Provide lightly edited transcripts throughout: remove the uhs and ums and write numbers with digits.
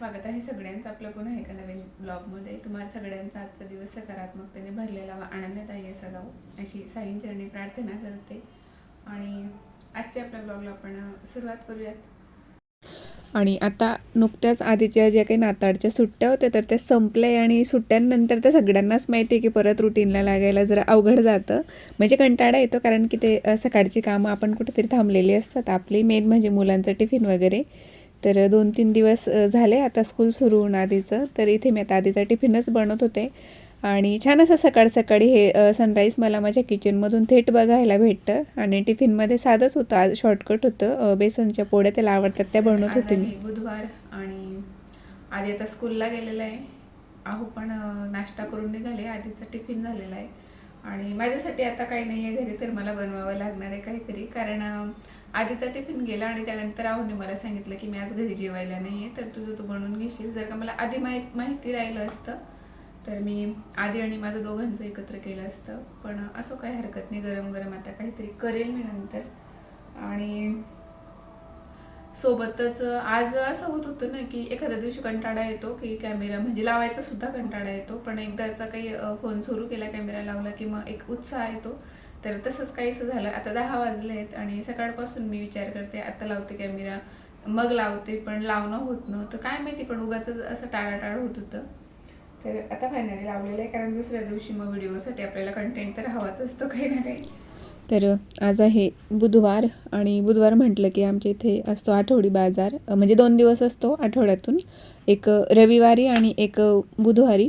स्वागत आहे सगळ्यांचं आपलं पुन्हा एका नवीन ब्लॉगमध्ये. तुम्हाला सगळ्यांचा आजचा दिवस सकारात्मकतेने भरलेला व आनंददायी असा जाऊ अशी साईंचरणी प्रार्थना करते. आणि आजच्या आपल्या ब्लॉगला आपण सुरुवात करूयात. आणि आता नुकत्याच आधीच्या ज्या काही नाताळच्या सुट्ट्या होत्या तर त्या संपल्या आणि सुट्ट्यांनंतर तर सगळ्यांनाच माहिती आहे की परत रुटीनला लागायला जरा अवघड जातं. म्हणजे कंटाळा येतो, कारण की ते सकाळची कामं आपण कुठेतरी थांबलेली असतात आपली. मेन म्हणजे मुलांचं टिफिन वगैरे. तर 2-3 दिवस झाले आता स्कूल सुरू होऊन आधीचं. तर इथे मी आता आधीचा टिफिनच बनवत होते आणि छान असं सकाळ सकाळी हे सनराईज मला माझ्या किचनमधून थेट बघायला भेटतं. आणि टिफिनमध्ये साधंच होतं, आज शॉर्टकट होतं. बेसनच्या पोळ्या त्याला आवडतात त्या बनवत होते मी. बुधवार आणि आधी आता स्कूलला गेलेलं आहे. आहो पण नाश्ता करून निघाले, आधीचा टिफिन झालेला आहे. आणि माझ्यासाठी आता काही नाही आहे घरी, तर मला बनवावं लागणार आहे काहीतरी. कारण आधीचा टिफिन गेला आणि त्यानंतर आहोने मला सांगितलं की मी आज घरी जेवायला नाही आहे, तर तुझं तू बनवून घेशील. जर का मला आधी माहिती राहिलं असतं तर मी आधी आणि माझं दोघांचं एकत्र केलं असतं. पण असं काही हरकत नाही, गरम गरम आता काहीतरी करेल मी नंतर. आणि सोबतच आज असं होत होतं ना की एखाद्या दिवशी कंटाळा येतो की कॅमेरा म्हणजे लावायचा सुद्धा कंटाळा येतो, पण एकदाचा काही फोन सुरू केला, कॅमेरा लावला की मग एक उत्साह येतो. तर तसंच काहीसं झालं. आता 10 वाजले आहेत आणि सकाळपासून मी विचार करते आता लावते कॅमेरा, मग लावते, पण लावणं होत नव्हतं काय माहिती, पण उगाच असं टाळाटाळ होत होतं. तर आता फायनली लावलेलं आहे, कारण दुसऱ्या दिवशी मग व्हिडिओसाठी आपल्याला कंटेंट तर हवाच असतो काही ना काही. तर आज आहे बुधवार आणि बुधवार म्हटलं की आमच्या इथे असतो आठवडी बाजार. म्हणजे 2 दिवस असतो आठवड्यातून, एक रविवारी आणि एक बुधवारी.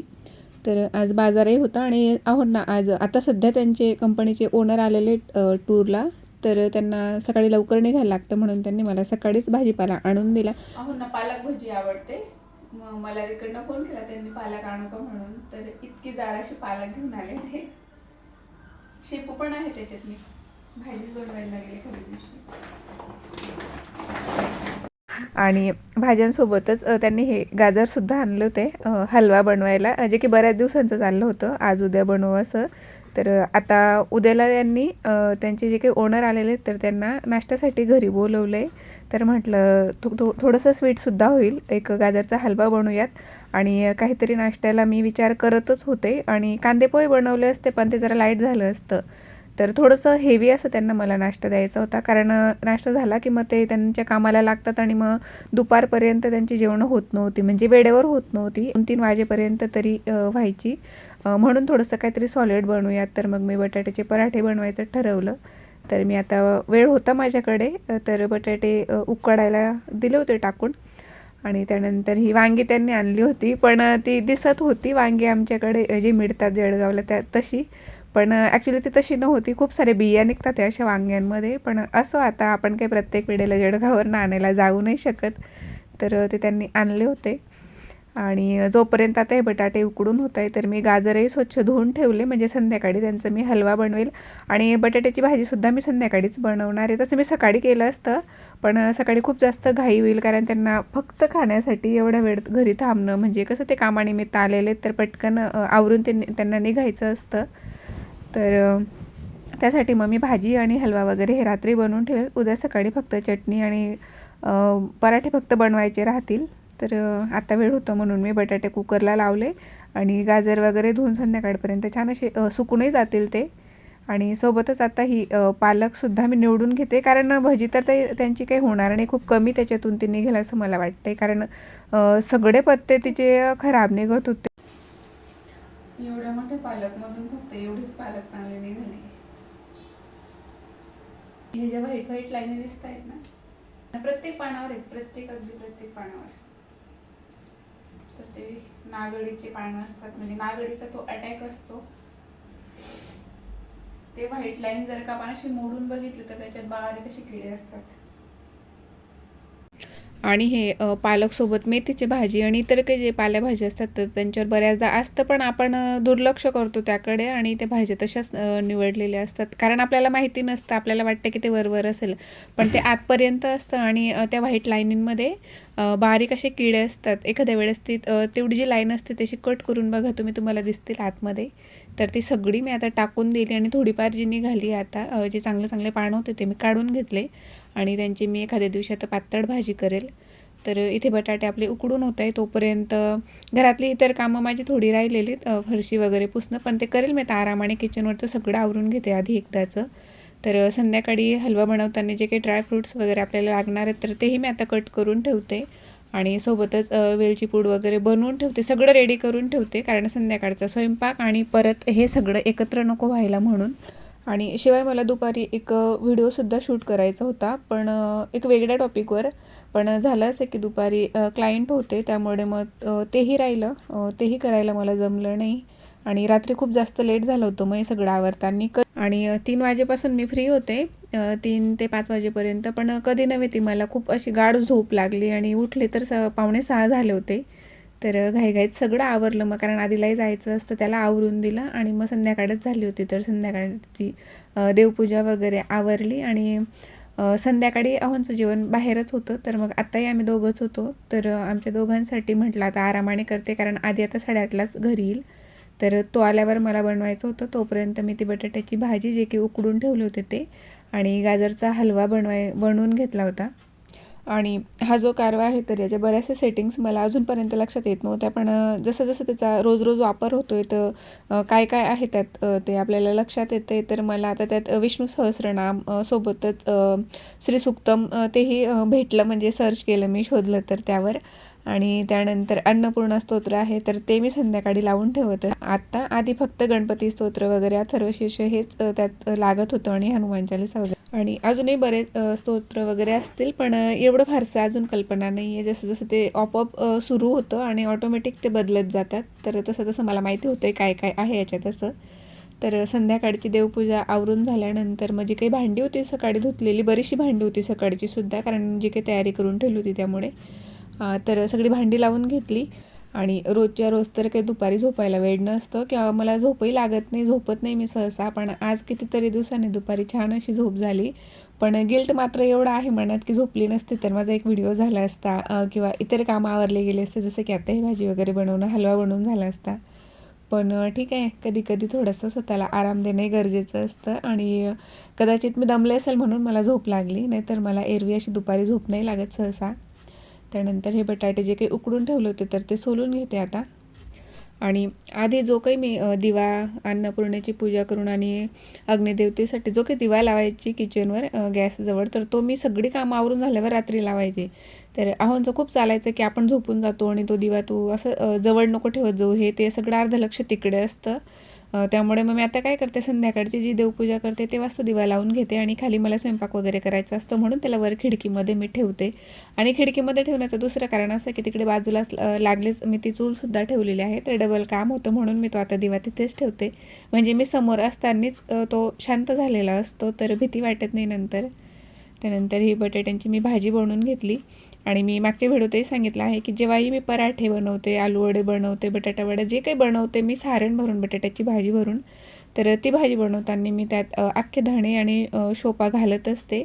तर आज बाजारही होता आणि आहोत ना आज आता सध्या त्यांचे कंपनीचे ओनर आलेले टूरला. तर त्यांना सकाळी लवकर निघायला लागतं म्हणून त्यांनी मला सकाळीच भाजीपाला आणून दिला. आहो ना पालक भजी आवडते, मग मला इकडनं फोन केला त्यांनी पालक आणू का म्हणून. तर इतकी जाड अशी पालक घेऊन आले ते. शेपू पण आहे त्याच्यात मिक्स, भाजीच बनवायला लागेल एखाद्या दिवशी. आणि भाज्यांसोबतच त्यांनी हे गाजरसुद्धा आणले होते हलवा बनवायला, जे की बऱ्याच दिवसांचं चाललं होतं आज उद्या बनवू असं. तर आता उद्याला त्यांनी त्यांचे जे काही ओनर आलेले तर त्यांना नाश्त्यासाठी घरी बोलवलं आहे. तर म्हटलं थोडंसं स्वीटसुद्धा होईल, एक गाजरचा हलवा बनवूयात. आणि काहीतरी नाश्त्याला मी विचार करतच होते आणि कांदेपोहे बनवले असते, पण ते जरा लाईट झालं असतं. तर थोडंसं हेवी असं त्यांना मला नाश्ता द्यायचा होता, कारण नाश्ता झाला की मग ते त्यांच्या कामाला लागतात आणि मग दुपारपर्यंत त्यांची जेवणं होत नव्हती, म्हणजे वेळेवर होत नव्हती, 2-3 वाजेपर्यंत तरी व्हायची. म्हणून थोडंसं काहीतरी सॉलिड बनवूयात. तर मग मी बटाट्याचे पराठे बनवायचं ठरवलं. तर मी आता वेळ होता माझ्याकडे, तर बटाटे उकडायला दिले होते टाकून. आणि त्यानंतर ही वांगी त्यांनी आणली होती, पण ती दिसत होती वांगी आमच्याकडे जी मिळतात जळगावला त्या तशी, पण ॲक्च्युली ती तशी नव्हती. खूप सारे बिया निघतात त्या अशा वांग्यांमध्ये, पण असं आता आपण काही प्रत्येक वेळेला जळगाववरून आणायला जाऊ नाही शकत. तर ते त्यांनी आणले होते. आणि जोपर्यंत आता हे बटाटे उकडून होत आहे तर मी गाजरही स्वच्छ धुवून ठेवले, म्हणजे संध्याकाळी त्यांचा मी हलवा बनवेल. आणि बटाट्याची भाजीसुद्धा मी संध्याकाळीच बनवणार आहे. तसं मी सकाळी केलं असतं, पण सकाळी खूप जास्त घाई होईल, कारण त्यांना फक्त खाण्यासाठी एवढा वेळ घरी थांबणं, म्हणजे कसं ते कामानिमित्त आलेले तर पटकन आवरून त्यांना निघायचं असतं. तर त्यासाठी मग मी भाजी आणि हलवा वगैरे हे रात्री बनवून ठेवेल. उद्या सकाळी फक्त चटणी आणि पराठे फक्त बनवायचे राहतील. तर आता वेळ होतं म्हणून मी बटाटे कुकरला लावले आणि गाजर वगैरे धुवून संध्याकाळपर्यंत छान असे सुकूनही जातील ते. आणि सोबतच आता ही पालकसुद्धा मी निवडून घेते, कारण भजी तर त्यांची काही होणार नाही, खूप कमी त्याच्यातून ती निघेल असं मला वाटते, कारण सगळे पत्ते तिचे खराब निघत होते. एवढ्या मोठ्या पालकमधून फक्त एवढीच पालक चांगली निघाली. हे ज्या व्हाईट व्हाईट लाईनी दिसत आहेत ना, प्रत्येक पानावर आहेत, अगदी प्रत्येक पानावर. तर ते नागडीचे पानं असतात, म्हणजे नागडीचा तो अटॅक असतो. ते व्हाईट लाईन जर का आपण अशी मोडून बघितली तर त्याच्यात बारीक अशी किडे असतात. आणि हे पालकसोबत मेथीची भाजी आणि इतर काही जे पालेभाजी असतात तर त्यांच्यावर बऱ्याचदा असतं, पण आपण दुर्लक्ष करतो त्याकडे आणि त्या भाज्या तशाच निवडलेल्या असतात, कारण आपल्याला माहिती नसतं. आपल्याला वाटतं की ते वरवर असेल, पण ते आतपर्यंत असतं. आणि त्या व्हाईट लाईनींमध्ये बारीक असे किडे असतात. एखाद्या वेळेस ती तेवढी जी लाईन असते त्याची कट करून बघा तुम्हाला दिसतील आतमध्ये. तर ती सगळी मी आता टाकून दिली आणि थोडीफार जी निघाली आता जे चांगले पानं होते ते मी काढून घेतले आणि त्यांची मी एखाद्या दिवशी आता पातळ भाजी करेल. तर इथे बटाटे आपले उकडून होत आहे. तोपर्यंत घरातली इतर कामं माझी थोडी राहिलेली, फरशी वगैरे पुसणं, पण ते करेल मी आता आरामाने. किचनवरचं सगळं आवरून घेते आधी एकदाचं. तर संध्याकाळी हलवा बनवताना जे काही ड्रायफ्रूट्स वगैरे आपल्याला लागणार आहेत तर तेही मी आता कट करून ठेवते आणि सोबतच वेलची पूड वगैरे बनवून ठेवते. सगळं रेडी करून ठेवते कारण संध्याकाळचा स्वयंपाक आणि परत हे सगळं एकत्र नको व्हायला म्हणून. आणि शिवाय मला दुपारी एक व्हिडिओसुद्धा शूट करायचा होता, पण एक वेगळ्या टॉपिकवर. पण झालं असं की दुपारी क्लायंट होते, त्यामुळे मग तेही राहिलं, तेही करायला मला जमलं नाही. आणि रात्री खूप जास्त लेट झालं होतं मग हे सगळं आवरताना. आणि 3 वाजेपासून मी फ्री होते, 3 ते 5 वाजेपर्यंत. पण कधी नव्हे ती मला खूप अशी गाढ झोप लागली आणि उठले तर 5:45 झाले होते. तर घाईघाईत सगळं आवरलं मग, कारण आधीलाही जायचं असतं, त्याला आवरून दिलं आणि मग संध्याकाळच झाली होती. तर संध्याकाळची देवपूजा वगैरे आवरली आणि संध्याकाळी अहोंचं जेवण बाहेरच होतं. तर मग आत्ताही आम्ही दोघंच होतो. तर आमच्या दोघांसाठी म्हटलं आता आरामाने करते, कारण आधी आता 8:30लाच घरी येईल. तर तो आल्यावर मला बनवायचं होतं. तोपर्यंत मी ती बटाट्याची भाजी जे की उकडून ठेवले होते ते आणि गाजरचा हलवा बनवून घेतला होता. आणि हा जो कारवा आहे तर याच्या बऱ्याचशा सेटिंग्स मला अजूनपर्यंत लक्षात येत नव्हत्या, पण जसं जसं त्याचा रोज रोज वापर होतो आहे तर काय काय आहे त्यात ते आपल्याला लक्षात येतं आहे. तर मला आता त्यात विष्णू सहस्रनाम सोबतच श्रीसूक्तम तेही भेटलं, म्हणजे सर्च केलं मी, शोधलं तर त्यावर. आणि त्यानंतर अन्नपूर्णा स्तोत्र आहे तर ते मी संध्याकाळी लावून ठेवत आत्ता. आधी फक्त गणपती स्तोत्र वगैरे अथर्वशीर्ष हेच त्यात लागत होतं आणि हनुमान चालीसा वगैरे, आणि अजूनही बरेच स्तोत्र वगैरे असतील, पण एवढं फारसं अजून कल्पना नाही आहे. जसं जसं ते आपोआप सुरू होतं आणि ऑटोमॅटिक ते बदलत जातात. तर तसं तसं मला माहिती होतं आहे काय काय आहे याच्यात असं. तर संध्याकाळची देवपूजा आवरून झाल्यानंतर मग जी काही भांडी होती सकाळी धुतलेली, बरीचशी भांडी होती सकाळची सुद्धा, कारण जी काही तयारी करून ठेवली होती त्यामुळे. तर सगळी भांडी लावून घेतली. आणि रोजच्या रोज तर काही दुपारी झोपायला वेळ नसतं किंवा मला झोपही लागत नाही, झोपत नाही मी सहसा. पण आज कितीतरी दिवसांनी दुपारी छान अशी झोप झाली. पण गिल्ट मात्र एवढा आहे मनात की झोपली नसते तर माझा एक व्हिडिओ झाला असता, किंवा इतर कामं आवरले गेले असते, जसं की आता ही भाजी वगैरे बनवणं, हलवा बनवून झाला असता. पण ठीक आहे, कधी कधी थोडंसं स्वतःला आराम देणं गरजेचं असतं. आणि कदाचित मी दमले असेल म्हणून मला झोप लागली, नाहीतर मला एरवी अशी दुपारी झोप नाही लागत सहसा. त्यानंतर हे बटाटे जे काही उकडून ठेवले होते तर ते सोलून घेते आता. आणि आधी जो काही मी दिवा, अन्नपूर्णेची पूजा करून आणि अग्निदेवतेसाठी जो काही दिवा लावायची किचनवर गॅसजवळ, तर तो मी सगळी कामं आवरून झाल्यावर रात्री लावायचे. तर अहोंचं खूप चालायचं की आपण झोपून जातो आणि तो दिवा तू असं जवळ नको ठेवत जाऊ, हे ते सगळं अर्ध लक्ष तिकडे असतं. त्यामुळे मग मी आता काय करते, संध्याकाळची जी देवपूजा करते तेव्हाच तो दिवा लावून घेते आणि खाली मला स्वयंपाक वगैरे करायचा असतो म्हणून त्याला वर खिडकीमध्ये मी ठेवते. आणि खिडकीमध्ये ठेवण्याचं दुसरं कारण असं की तिकडे बाजूलाच लागलेच मी ती चूलसुद्धा ठेवलेली आहे, तर डबल काम होतं म्हणून मी तो आता दिवा तिथेच ठेवते. म्हणजे मी समोर असतानाच तो शांत झालेला असतो, तर भीती वाटत नाही नंतर. त्यानंतर ही बटाट्यांची मी भाजी बनवून घेतली. आणि मी मागच्या व्हिडिओतही सांगितलं आहे की जेव्हाही मी पराठे बनवते, आलूवडे बनवते, बटाटा वडे जे काही बनवते मी सारण भरून, बटाट्याची भाजी भरून, तर ती भाजी बनवताना मी त्यात अख्खे धणे आणि शोपा घालत असते.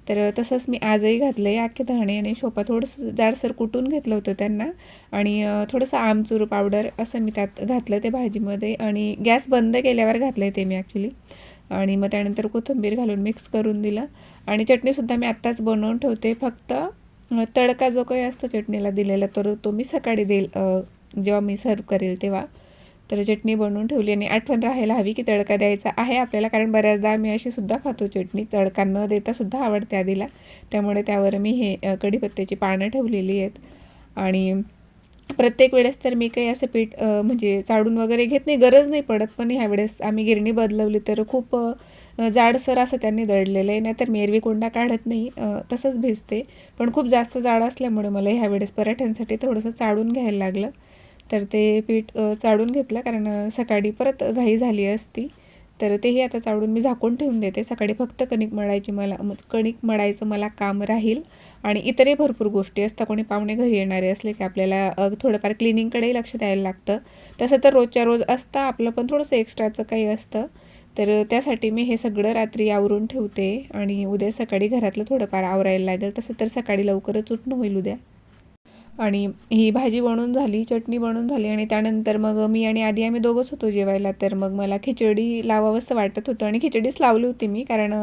तर तसंच मी आजही घातलं आहे. अख्खे धणे आणि शोपा थोडंसं जाडसर कुटून घेतलं होतं त्यांना, आणि थोडंसं आमचूर पावडर असं मी त्यात घातलं ते भाजीमध्ये, आणि गॅस बंद केल्यावर घातलं आहे ते मी ॲक्च्युली. आणि मग त्यानंतर कोथिंबीर घालून मिक्स करून दिलं. आणि चटणीसुद्धा मी आत्ताच बनवून ठेवते, फक्त तडका जो काही असतो चटणीला दिलेला तर तो मी सकाळी देईल जेव्हा मी सर्व करेल तेव्हा. तर चटणी बनवून ठेवली आणि आठवण राहायला हवी की तडका द्यायचा आहे आपल्याला, कारण बऱ्याचदा आम्ही अशी सुद्धा खातो चटणी, तडका न देता सुद्धा आवडते आधीला. त्यामुळे त्यावर मी हे कढीपत्त्याची पानं ठेवलेली आहेत. आणि प्रत्येक वेळेस तर मी काही असं पीठ म्हणजे चाळून वगैरे घेत नाही, गरज नाही पडत. पण ह्यावेळेस आम्ही गिरणी बदलवली तर खूप जाडसर असं त्यांनी दळलेलं आहे, नाहीतर मी एरवी कोंडा काढत नाही, तसंच भिजते. पण खूप जास्त जाड असल्यामुळे मला ह्यावेळेस पराठ्यांसाठी थोडंसं चाळून घ्यायला लागलं. तर ते पीठ चाळून घेतलं, कारण सकाळी परत घाई झाली असती. तर तेही आता चाळून मी झाकून ठेवून देते. सकाळी फक्त कणिक मळायचं मला काम राहील. आणि इतरही भरपूर गोष्टी असतात, कोणी पाहुणे घरी येणारे असले की आपल्याला थोडंफार क्लिनिंगकडेही लक्ष द्यायला लागतं. तसं तर रोजच्या रोज असतं आपलं, पण थोडंसं एक्स्ट्राचं काही असतं. तर त्यासाठी मी हे सगळं रात्री आवरून ठेवते आणि उद्या सकाळी घरातलं थोडंफार आवरायला लागेल. तसं तर सकाळी लवकरच उठणं होईल उद्या. आणि ही भाजी बनवून झाली, चटणी बनवून झाली आणि त्यानंतर मग मी आणि आधी आम्ही दोघंच होतो जेवायला. तर मग मला खिचडी लावावंसं वाटत होतं आणि खिचडीच लावली होती मी, कारण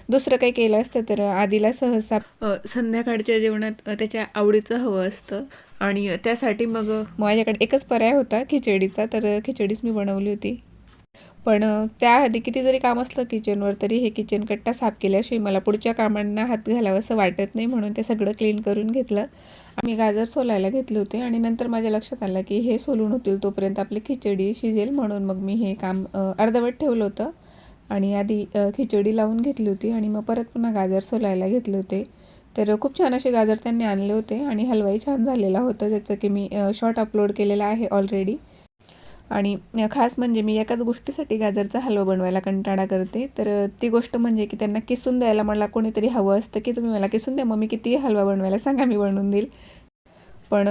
दुसरं काही केलं असतं तर आधीला सहसा संध्याकाळच्या जेवणात त्याच्या आवडीचं हवं असतं आणि त्यासाठी मग माझ्याकडे एकच पर्याय होता खिचडीचा, तर खिचडीच मी बनवली होती. पण त्याआधी किती जरी काम असलं किचनवर तरी हे किचन कट्टा साफ केल्याशिवाय मला पुढच्या कामांना हात घालावंसं वाटत नाही, म्हणून ते सगळं क्लीन करून घेतलं. आम्ही गाजर सोलायला घेतले होते आणि नंतर माझ्या लक्षात आलं की हे सोलून होतील तोपर्यंत आपली खिचडी शिजेल, म्हणून मग मी हे काम अर्धवट ठेवलं होतं आणि आधी खिचडी लावून घेतली होती आणि मग परत पुन्हा गाजर सोलायला घेतले होते. तर खूप छान असे गाजर त्यांनी आणले होते आणि हलवाही छान झालेला होता, ज्याचं की मी शॉर्ट अपलोड केलेला आहे ऑलरेडी. आणि खास म्हणजे मी एकाच गोष्टीसाठी गाजरचा हलवा बनवायला कंटाळा करते, तर ती गोष्ट म्हणजे की त्यांना किसून द्यायला मला कोणीतरी हवं असतं, की तुम्ही मला किसून द्या, मग मी कितीही हलवा बनवायला सांगा मी बनवून देईल. पण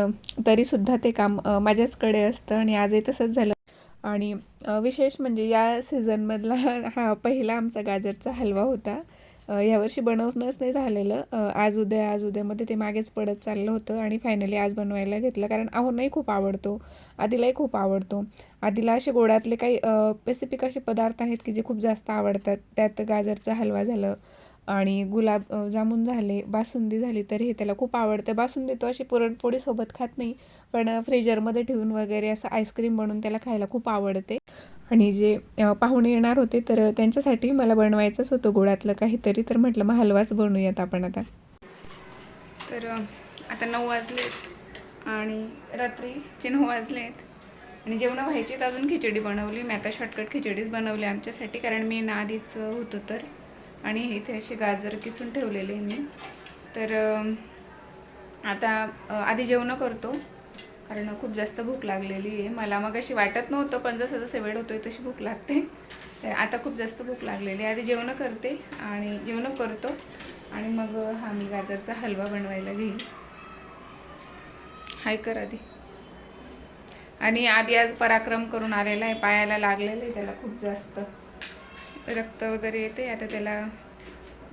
तरीसुद्धा ते काम माझ्याचकडे असतं आणि आजही तसंच झालं. आणि विशेष म्हणजे या सीझनमधला हा पहिला आमचा गाजरचा हलवा होता. यावर्षी बनवणंच नाही झालेलं. आज उद्यामध्ये ते मागेच पडत चाललं होतं आणि फायनली आज बनवायला घेतलं, कारण आहोंनाही खूप आवडतो, आधीलाही खूप आवडतो. आधीला असे गोडातले काही स्पेसिफिक असे पदार्थ आहेत की जे खूप जास्त आवडतात. त्यात गाजरचा हलवा झालं आणि जामून झाले, बासुंदी झाली, तर हे त्याला खूप आवडतं. बासुंदी तो अशी पुरणपोळीसोबत खात नाही, पण फ्रीजरमध्ये ठेवून वगैरे असं आईस्क्रीम बनवून त्याला खायला खूप आवडते. आणि जे पाहुणे येणार होते तर त्यांच्यासाठी मला बनवायचंच होतं गोडातलं काहीतरी, तर म्हटलं मग हलवाच बनवूयात आपण आता. तर आता 9 वाजलेत आणि रात्रीचे 9 वाजलेत आणि जेवणं व्हायची तर अजून खिचडी बनवली मी. आता शॉर्टकट खिचडीच बनवली आमच्यासाठी, कारण मी ना आधीच होतो तर. आणि इथे असे गाजर किसून ठेवलेले मी. तर आता आधी जेवणं करतो, कारण खूप जास्त भूक लागलेली आहे मला. मग अशी वाटत नव्हतं, पण जसं जसं वेळ होतोय तशी भूक लागते. तर आता खूप जास्त भूक लागलेली आहे. आधी जेवणं करते आणि जेवणं करतो आणि मग हा मी गाजरचा हलवा बनवायला घेईन. हाय कर आधी. आणि आधी आज पराक्रम करून आलेला आहे, पायाला लागलेलं आहे त्याला खूप जास्त, रक्त वगैरे येते. आता त्याला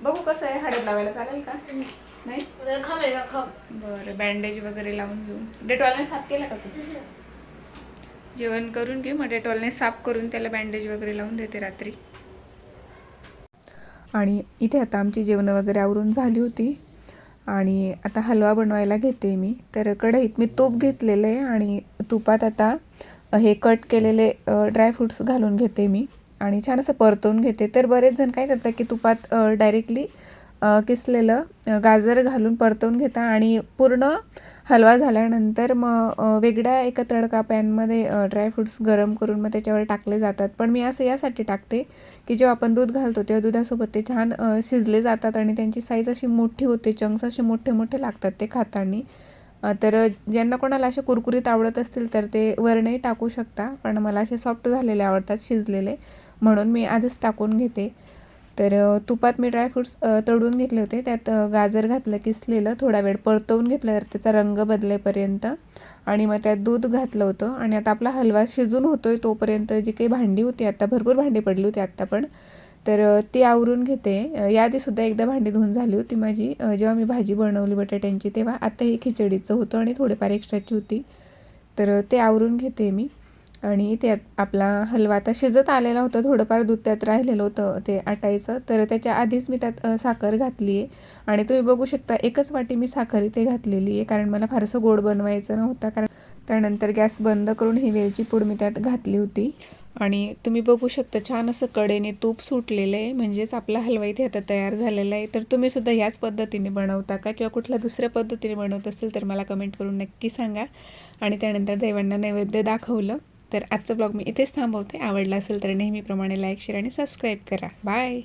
बघू कसं आहे, हळद लावायला चालेल का? नाही बरं, बँडेज वगैरे लावून घेऊ. डेटॉलने साफ केला का तू? जेवण करून घे, मग डेटॉलने साफ करून त्याला बँडेज वगैरे लावून देते रात्री. आणि इथे आता आमची जेवणं वगैरे आवरून झाली होती आणि आता हलवा बनवायला घेते मी. तर कढईत मी तूप घेतलेलं आहे आणि तुपात आता हे कट केलेले ड्रायफ्रूट्स घालून घेते मी आणि छान असं परतवून घेते. तर बरेच जण काय करतात की तुपात डायरेक्टली किसलेलं गाजर घालून परतवून घेता आणि पूर्ण हलवा झाल्यानंतर मग वेगळ्या एका तडका पॅनमध्ये ड्रायफ्रूट्स गरम करून मग त्याच्यावर टाकले जातात. पण मी असं यासाठी टाकते की जेव्हा आपण दूध घालतो तेव्हा दुधासोबत ते छान शिजले जातात आणि त्यांची साईज अशी मोठी होते, चंक्स असे मोठे मोठे लागतात ते खाताना. तर ज्यांना कोणाला असे कुरकुरीत आवडत असतील तर ते वरणही टाकू शकता, पण मला असे सॉफ्ट झालेले आवडतात, शिजलेले, म्हणून मी आधीच टाकून घेते. तर तुपात मी ड्रायफ्रूट्स तळून घेतले होते, त्यात गाजर घातलं किसलेलं, थोडा वेळ परतवून घेतलं तर त्याचा रंग बदलेपर्यंत, आणि मग त्यात दूध घातलं होतं. आणि आता आपला हलवा शिजून होतोय तोपर्यंत जी काही भांडी होती, आता भरपूर भांडी पडली होती आत्ता पण, तर ती आवरून घेते. याआधीसुद्धा एकदा भांडी धुवून झाली होती माझी, जेव्हा मी भाजी बनवली बटाट्यांची तेव्हा. आता ही खिचडीचं होतं आणि थोडेफार एक्स्ट्राची होती, तर ते आवरून घेते मी. आणि त्यात आपला हलवा आता शिजत आलेला होता, थोडंफार दूध त्यात राहिलेलं होतं ते आटायचं, तर त्याच्या आधीच मी त्यात साखर घातली आहे. आणि तुम्ही बघू शकता एकच वाटी मी साखर इथे घातलेली आहे, कारण मला फारसं गोड बनवायचं नव्हतं. कारण त्यानंतर गॅस बंद करून ही वेलची पूड मी त्यात घातली होती. आणि तुम्ही बघू शकता छान असं कडेने तूप सुटलेलं आहे, म्हणजेच आपला हलवा इथे आता तयार झालेला आहे. तर तुम्ही सुद्धा याच पद्धतीने बनवता का, किंवा कुठल्या दुसऱ्या पद्धतीने बनवत असेल तर मला कमेंट करून नक्की सांगा. आणि त्यानंतर देवांना नैवेद्य दाखवलं. तर आजचा ब्लॉग मी इथेच थांबवते. आवडला असेल तर नेहमीप्रमाणे लाईक, शेअर आणि सबस्क्राईब करा. बाय.